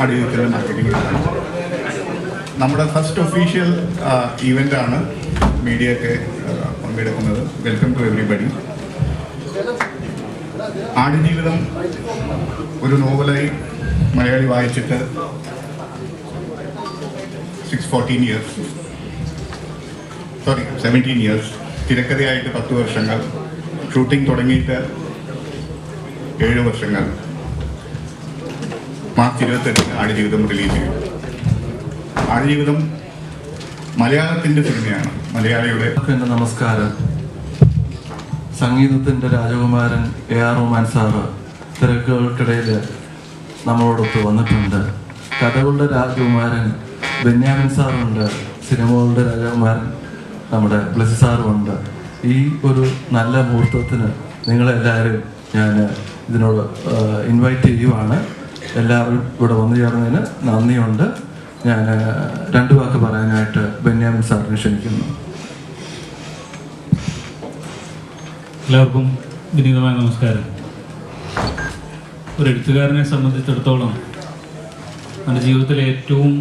ആടുജീവിതത്തിൻ്റെ marketing. നമ്മുടെ first official ഈവൻ്റാണ്. മീഡിയയൊക്കെ പങ്കെടുക്കുന്നത്. Welcome to everybody. ആടുജീവിതം ഒരു നോവലായി മലയാളി വായിച്ചിട്ട് 17 ഇയേഴ്സ്. തിരക്കഥയായിട്ട് 10 വർഷങ്ങൾ. ഷൂട്ടിംഗ് തുടങ്ങിയിട്ട് 7 വർഷങ്ങൾ. മാർച്ച് 28 ആടുജീവിതം റിലീസ് ചെയ്തു. ആടുജീവിതം മലയാളത്തിൻ്റെ സിനിമയാണ്. മലയാളിയുടെ നമസ്കാരം. സംഗീതത്തിൻ്റെ രാജകുമാരൻ AR റഹ്മാൻ സാറ് തിരക്കുകൾക്കിടയിൽ നമ്മളോടൊത്ത് വന്നിട്ടുണ്ട്. കഥകളുടെ രാജകുമാരൻ ബെന്യാമിൻ സാറുണ്ട്. സിനിമകളുടെ രാജകുമാരൻ നമ്മുടെ ബ്ലസ്സി സാറുമുണ്ട്. ഈ ഒരു നല്ല മുഹൂർത്തത്തിന് നിങ്ങളെല്ലാവരും ഞാൻ ഇതിനോട് ഇൻവൈറ്റ് ചെയ്യുവാണ്. എല്ലാവരും ഇവിടെ വന്നു ചേർന്നതിന് നന്ദിയുണ്ട്. ഞാൻ 2 വാക്ക് പറയാനായിട്ട് ബെന്യാമിൻ സാറിനെ ക്ഷണിക്കുന്നു. എല്ലാവർക്കും വിനീതമായ നമസ്കാരം. ഒരു എഴുത്തുകാരനെ സംബന്ധിച്ചിടത്തോളം നമ്മുടെ ജീവിതത്തിലെ ഏറ്റവും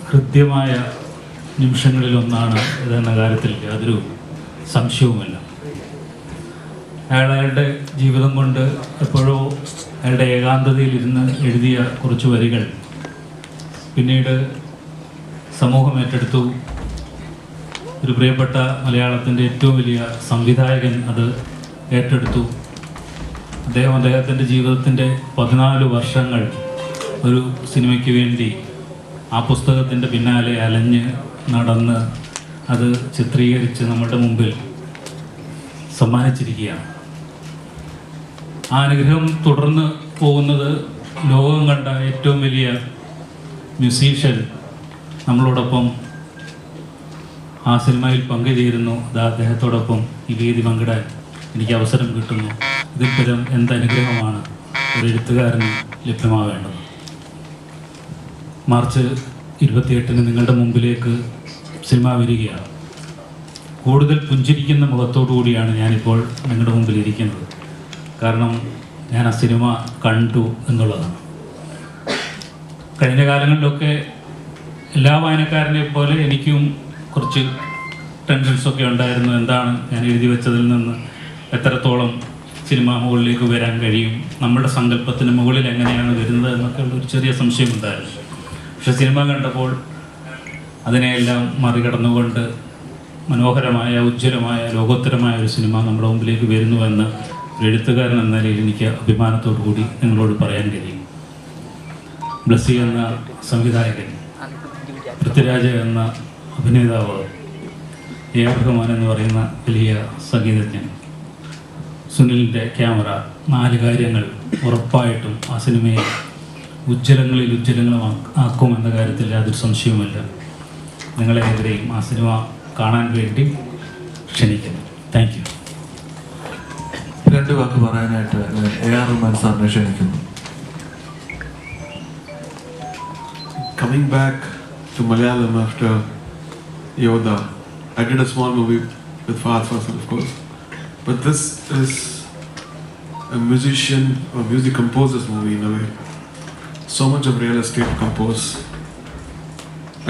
ഹൃദ്യമായ നിമിഷങ്ങളിലൊന്നാണ് ഇതെന്ന കാര്യത്തിൽ യാതൊരു സംശയവുമില്ല. അയാളുടെ ജീവിതം കൊണ്ട് എപ്പോഴോ അയാളുടെ ഏകാന്തതയിലിരുന്ന് എഴുതിയ കുറച്ച് വരികൾ പിന്നീട് സമൂഹം ഏറ്റെടുത്തു. ഒരു പ്രിയപ്പെട്ട മലയാളത്തിൻ്റെ ഏറ്റവും വലിയ സംവിധായകൻ അത് ഏറ്റെടുത്തു. അദ്ദേഹത്തിൻ്റെ ജീവിതത്തിൻ്റെ 14 വർഷങ്ങൾ ഒരു സിനിമയ്ക്ക് വേണ്ടി ആ പുസ്തകത്തിൻ്റെ പിന്നാലെ അലഞ്ഞ് നടന്ന് അത് ചിത്രീകരിച്ച് നമ്മുടെ മുമ്പിൽ സമ്മാനിച്ചിരിക്കുകയാണ്. ആ അനുഗ്രഹം തുടർന്ന് പോകുന്നത് ലോകം കണ്ട ഏറ്റവും വലിയ മ്യൂസീഷ്യൻ നമ്മളോടൊപ്പം ആ സിനിമയിൽ പങ്കുചേരുന്നു. അത് അദ്ദേഹത്തോടൊപ്പം ഈ വേദി പങ്കിടാൻ എനിക്ക് അവസരം കിട്ടുന്നു. ഇതിൽ പരം എന്തനുഗ്രഹമാണ് ഒരു എഴുത്തുകാരന് ലഭ്യമാവേണ്ടത്. മാർച്ച് 28 നിങ്ങളുടെ മുമ്പിലേക്ക് സിനിമ വരികയാണ്. കൂടുതൽ പുഞ്ചിരിക്കുന്ന മുഖത്തോടു കൂടിയാണ് ഞാനിപ്പോൾ നിങ്ങളുടെ മുമ്പിൽ ഇരിക്കുന്നത്. കാരണം ഞാൻ ആ സിനിമ കണ്ടു എന്നുള്ളതാണ്. കഴിഞ്ഞ കാലങ്ങളിലൊക്കെ എല്ലാ വായനക്കാരനെ പോലെ എനിക്കും കുറച്ച് ടെൻഷൻസൊക്കെ ഉണ്ടായിരുന്നു. എന്താണ് ഞാൻ എഴുതി വെച്ചതിൽ നിന്ന് എത്രത്തോളം സിനിമ മുകളിലേക്ക് വരാൻ കഴിയും, നമ്മുടെ സങ്കല്പത്തിന് മുകളിൽ എങ്ങനെയാണ് വരുന്നത് എന്നൊക്കെ ഉള്ളൊരു ചെറിയ സംശയമുണ്ടായിരുന്നു. പക്ഷെ സിനിമ കണ്ടപ്പോൾ അതിനെയെല്ലാം മറികടന്നുകൊണ്ട് മനോഹരമായ, ഉജ്ജ്വലമായ, ലോകോത്തരമായ ഒരു സിനിമ നമ്മുടെ മുമ്പിലേക്ക് വരുന്നുവെന്ന് ഒരു എഴുത്തുകാരൻ എന്ന നിലയിൽ എനിക്ക് അഭിമാനത്തോടു കൂടി നിങ്ങളോട് പറയാൻ കഴിയും. ബ്ലസ്സി എന്ന സംവിധായകൻ, പൃഥ്വിരാജ് എന്ന അഭിനേതാവ്, AR റഹ്മാൻ എന്ന് പറയുന്ന വലിയ സംഗീതജ്ഞൻ, സുനിലിൻ്റെ ക്യാമറ, 4 കാര്യങ്ങൾ ഉറപ്പായിട്ടും ആ സിനിമയെ ഉജ്ജ്വലമാക്കുമെന്ന കാര്യത്തിൽ യാതൊരു സംശയവുമില്ല. നിങ്ങളെ എതിരെയും ആ സിനിമ കാണാൻ വേണ്ടി ക്ഷണിക്കുന്നു. Thank you. 2 വാക്ക് പറയാനായിട്ട് AR റഹ്മാൻ സാറിനെ ക്ഷണിക്കുന്നു. Coming back to Malayalam after Yoda, I did a small movie with Fahad Fasil, of course, but this is a musician or music composer's movie in a way. So much of real estate to compose,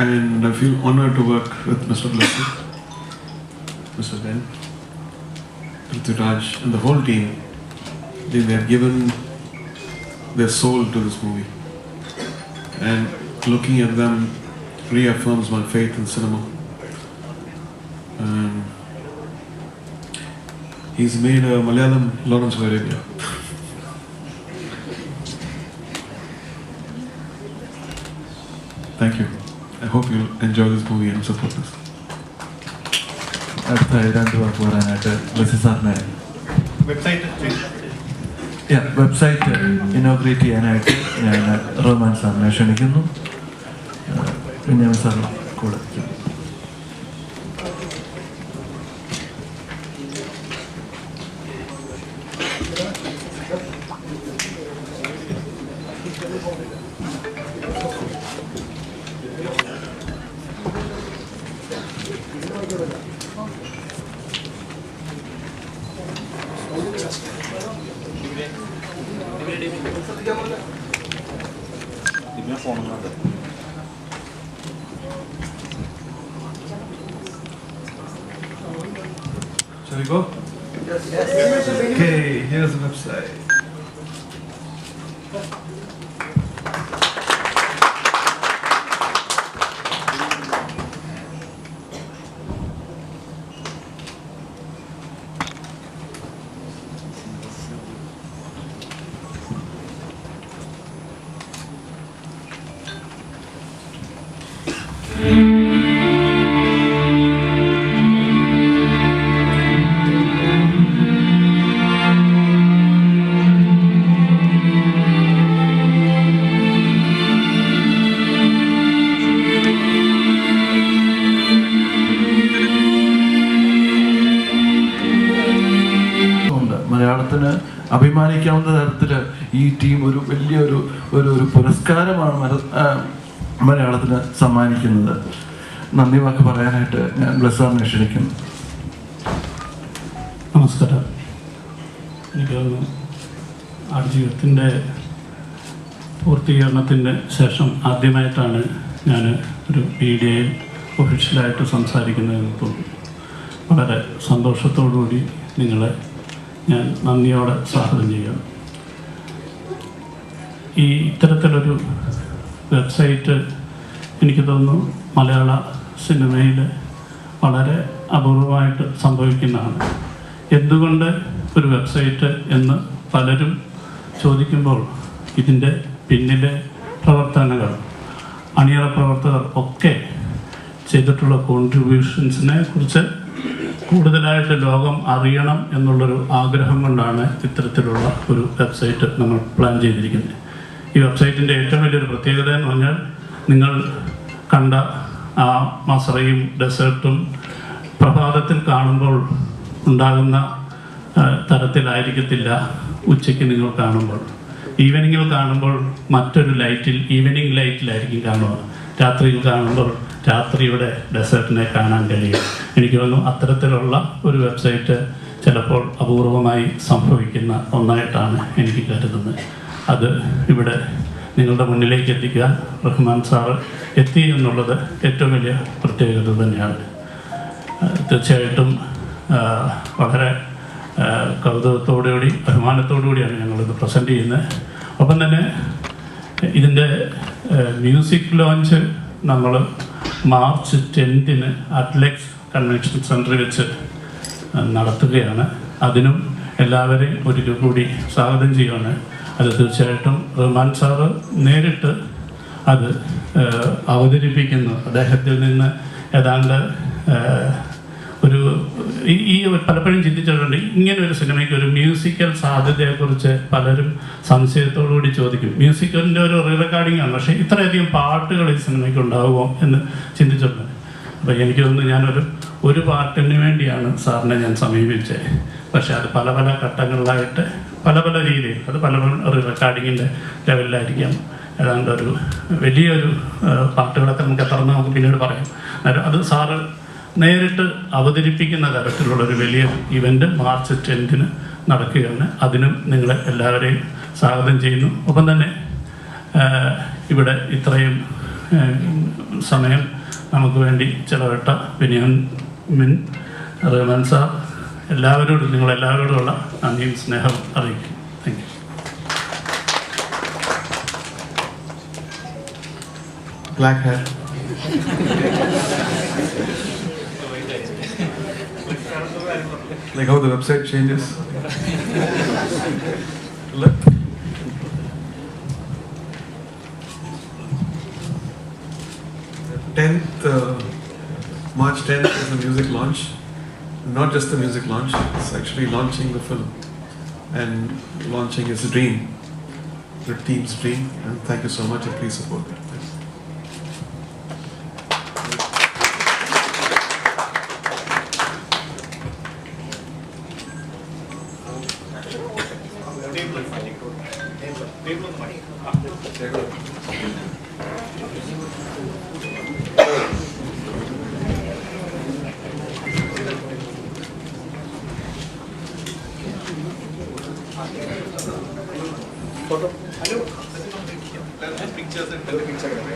and I feel honored to work with Mr. Blessing, Mr. Ben, Prithviraj, and the whole team. They have given their soul to this movie, and looking at them reaffirms my faith in cinema. He's made a Malayalam Lawrence of Arabia. Thank you. I hope you enjoy this movie and support this. അടുത്ത 2 വാക്ക് പറയാനായിട്ട് ബ്ലസ്സി സാറിനെ website inaugurate ചെയ്യാനായിട്ട് ഞാൻ റഹ്മാൻ സാറിനെ ക്ഷണിക്കുന്നു. Benyamin sir കൂടെ. Shall we go? Yes. Okay, here's the website. മലയാളത്തിന് അഭിമാനിക്കാവുന്ന തരത്തിൽ ഈ ടീം ഒരു വലിയൊരു ഒരു പുരസ്കാരമാണ് മലയാളത്തിന് സമ്മാനിക്കുന്നത്. നന്ദി വാക്ക് പറയാനായിട്ട് ഞാൻ ബ്ലസ്സാറിനെ ക്ഷണിക്കുന്നു. നമസ്കാരം. എനിക്ക് തോന്നുന്നു ആടുജീവിതത്തിൻ്റെ പൂർത്തീകരണത്തിന് ശേഷം ആദ്യമായിട്ടാണ് ഞാൻ ഒരു മീഡിയയിൽ ഒഫീഷ്യലായിട്ട് സംസാരിക്കുന്നതെന്ന് തോന്നുന്നു. വളരെ സന്തോഷത്തോടുകൂടി നിങ്ങളെ ഞാൻ നന്ദിയോടെ സ്വാഗതം ചെയ്യുക. ഈ ഇത്തരത്തിലൊരു വെബ്സൈറ്റ് എനിക്ക് തോന്നുന്നു മലയാള സിനിമയിൽ വളരെ അപൂർവമായിട്ട് സംഭവിക്കുന്നതാണ്. എന്തുകൊണ്ട് ഒരു വെബ്സൈറ്റ് എന്ന് പലരും ചോദിക്കുമ്പോൾ ഇതിൻ്റെ പിന്നിലെ പ്രവർത്തനങ്ങൾ, അണിയറ പ്രവർത്തകർ ഒക്കെ ചെയ്തിട്ടുള്ള കോൺട്രിബ്യൂഷൻസിനെ കുറിച്ച് കൂടുതലായിട്ട് ലോകം അറിയണം എന്നുള്ളൊരു ആഗ്രഹം കൊണ്ടാണ് ഇത്തരത്തിലുള്ള ഒരു വെബ്സൈറ്റ് നമ്മൾ പ്ലാൻ ചെയ്തിരിക്കുന്നത്. ഈ വെബ്സൈറ്റിൻ്റെ ഏറ്റവും വലിയൊരു പ്രത്യേകത എന്ന് പറഞ്ഞാൽ നിങ്ങൾ കണ്ട ആ മസറയും ഡെസേർട്ടും പ്രഭാതത്തിൽ കാണുമ്പോൾ ഉണ്ടാകുന്ന തരത്തിലായിരിക്കത്തില്ല ഉച്ചയ്ക്ക് നിങ്ങൾ കാണുമ്പോൾ. ഈവനിങ്ങിൽ കാണുമ്പോൾ മറ്റൊരു ലൈറ്റിൽ, ഈവനിങ് ലൈറ്റിലായിരിക്കും കാണുക. രാത്രിയിൽ കാണുമ്പോൾ രാത്രിയുടെ ഡെസേർട്ടിനെ കാണാൻ കഴിയും. എനിക്ക് തോന്നുന്നു അത്തരത്തിലുള്ള ഒരു വെബ്സൈറ്റ് ചിലപ്പോൾ അപൂർവമായി സംഭവിക്കുന്ന ഒന്നായിട്ടാണ് എനിക്ക് കരുതുന്നത്. അത് ഇവിടെ നിങ്ങളുടെ മുന്നിലേക്ക് എത്തിക്കാൻ റഹ്മാൻ സാറ് എത്തി എന്നുള്ളത് ഏറ്റവും വലിയ പ്രത്യേകത തന്നെയാണ്. തീർച്ചയായിട്ടും വളരെ കൗതുകത്തോടുകൂടി അഭിമാനത്തോടുകൂടിയാണ് ഞങ്ങളിത് പ്രസൻറ്റ് ചെയ്യുന്നത്. ഒപ്പം തന്നെ ഇതിൻ്റെ മ്യൂസിക് ലോഞ്ച് നമ്മൾ മാർച്ച് 10 അറ്റ്ലക്സ് കൺവെൻഷൻ സെൻറ്ററിൽ വെച്ച് നടത്തുകയാണ്. അതിനും എല്ലാവരെയും ഒരിക്കൽ കൂടി സ്വാഗതം ചെയ്യുകയാണ്. അത് തീർച്ചയായിട്ടും റഹ്മാൻ സാറ് നേരിട്ട് അത് അവതരിപ്പിക്കുന്നു. അദ്ദേഹത്തിൽ നിന്ന് ഏതാണ്ട് ഒരു ഈ പലപ്പോഴും ചിന്തിച്ചിട്ടുണ്ട്, ഇങ്ങനെ ഒരു സിനിമയ്ക്ക് ഒരു മ്യൂസിക്കൽ സാധ്യതയെക്കുറിച്ച് പലരും സംശയത്തോടുകൂടി ചോദിക്കും. മ്യൂസിക്കലിൻ്റെ ഒരു റീറെക്കോർഡിംഗ് ആണ്, പക്ഷേ ഇത്രയധികം പാട്ടുകൾ ഈ സിനിമയ്ക്ക് ഉണ്ടാകുമോ എന്ന് ചിന്തിച്ചിട്ടുണ്ട്. അപ്പോൾ എനിക്ക് തോന്നുന്നു ഞാനൊരു പാട്ടിന് വേണ്ടിയാണ് സാറിനെ ഞാൻ സമീപിച്ചത്. പക്ഷേ അത് പല പല ഘട്ടങ്ങളിലായിട്ട് പല പല രീതിയിൽ, അത് പല റീറെക്കോർഡിങ്ങിൻ്റെ ലെവലിലായിരിക്കാം. ഏതാണ്ട് ഒരു വലിയൊരു പാട്ടുകളൊക്കെ നമുക്ക് പിന്നീട് പറയാം. അത് സാറ് നേരിട്ട് അവതരിപ്പിക്കുന്ന തരത്തിലുള്ളൊരു വലിയ ഇവൻ്റ് മാർച്ച് 10 നടക്കുകയാണ്. അതിനും നിങ്ങളെ എല്ലാവരെയും സ്വാഗതം ചെയ്യുന്നു. ഒപ്പം തന്നെ ഇവിടെ ഇത്രയും സമയം നമുക്ക് വേണ്ടി ചിലവിട്ട ബെന്യാമിൻ, റഹ്മാൻ സാർ, എല്ലാവരോടും നിങ്ങളെല്ലാവരോടുമുള്ള നന്ദിയും സ്നേഹവും അറിയിക്കുന്നു. Thank you. Black hair. Like how the website changes. Look. March 10th is the music launch. Not just the music launch, it's actually launching the film. And launching is a dream, the team's dream. And thank you so much and please support it. Photo. Hello. Pictures and Thank you.